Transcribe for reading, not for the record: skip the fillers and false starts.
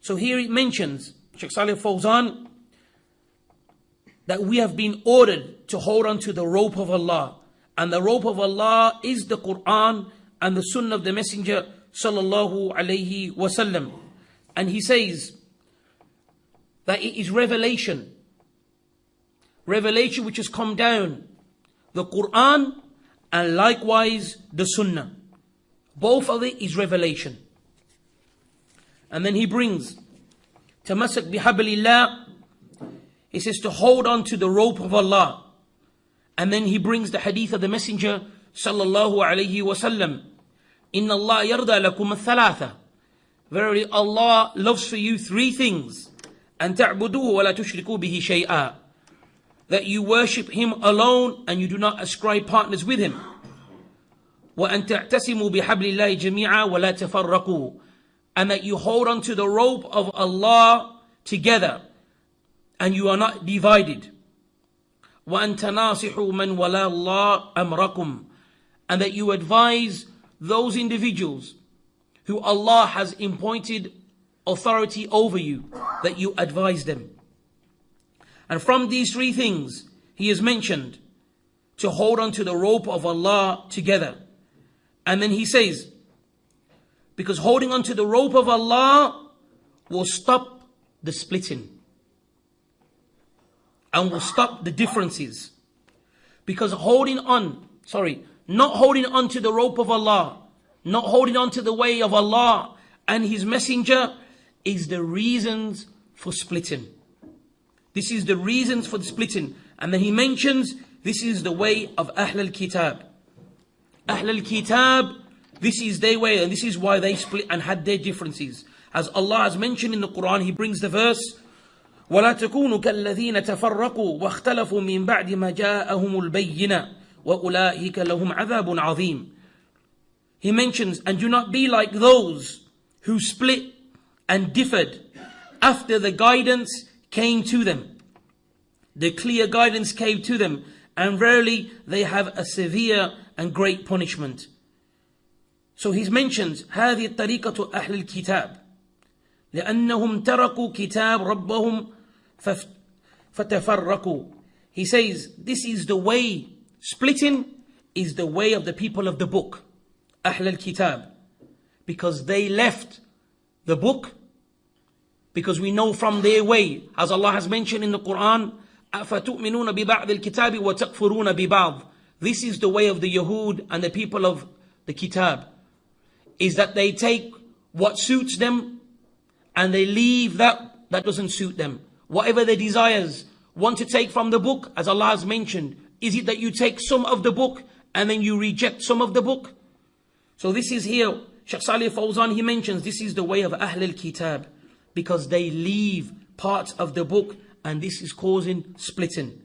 So here it mentions, Shaykh Salih Fawzan, that we have been ordered to hold on to the rope of Allah. And the rope of Allah is the Quran and the Sunnah of the Messenger sallallahu alayhi wasallam. And he says that it is revelation which has come down, the Quran and likewise the Sunnah. Both of it is revelation. And then he brings Tamasak bihablillah. He says to hold on to the rope of Allah. And then he brings the hadith of the Messenger sallallahu alayhi wasallam. Inna Allah yarda lakum al-thalatha. Verily Allah loves for you three things. And ta'buduhu wa la tushriku bihi shay'a. That you worship Him alone and you do not ascribe partners with Him. Wa an ta'tasimu bihablillahi jami'a wa la tafarraqu. And that you hold on to the rope of Allah together and you are not divided. وَأَن تَنَاصِحُوا مَنْ وَلَا اللَّهُ أَمْرَكُمْ. And that you advise those individuals who Allah has appointed authority over you, that you advise them. And from these three things, he has mentioned to hold on to the rope of Allah together. And then he says, because holding on to the rope of Allah will stop the splitting. And will stop the differences. Because not holding on to the rope of Allah, not holding on to the way of Allah and His Messenger is the reasons for splitting. This is the reasons for the splitting. And then he mentions this is the way of Ahl al-Kitab. Ahl al-Kitab, this is their way and this is why they split and had their differences. As Allah has mentioned in the Quran, He brings the verse, وَلَا تَكُونُوا كَالَّذِينَ تَفَرَّقُوا وَاخْتَلَفُوا مِنْ بَعْدِ مَا جَاءَهُمُ الْبَيِّنَةُ وَأُولَٰئِكَ لَهُمْ عَذَابٌ عَظِيمٌ. He mentions, and do not be like those who split and differed after the guidance came to them. The clear guidance came to them, and verily they have a severe and great punishment. So he mentions هذه الطريقة أهل الكتاب لأنهم تركوا كتاب ربهم فتفرقوا. He says this is the way, splitting is the way of the people of the book, أهل الكتاب, because they left the book. Because we know from their way, as Allah has mentioned in the Quran, أفتؤمنون ببعض الكتاب وتكفرون ببعض. This is the way of the Yahud and the people of the Kitab, is that they take what suits them and they leave that doesn't suit them. Whatever their desires want to take from the book, as Allah has mentioned, is it that you take some of the book and then you reject some of the book? So this is here, Shaykh Salih Fawzan, he mentions this is the way of Ahl al-Kitab, because they leave parts of the book and this is causing splitting.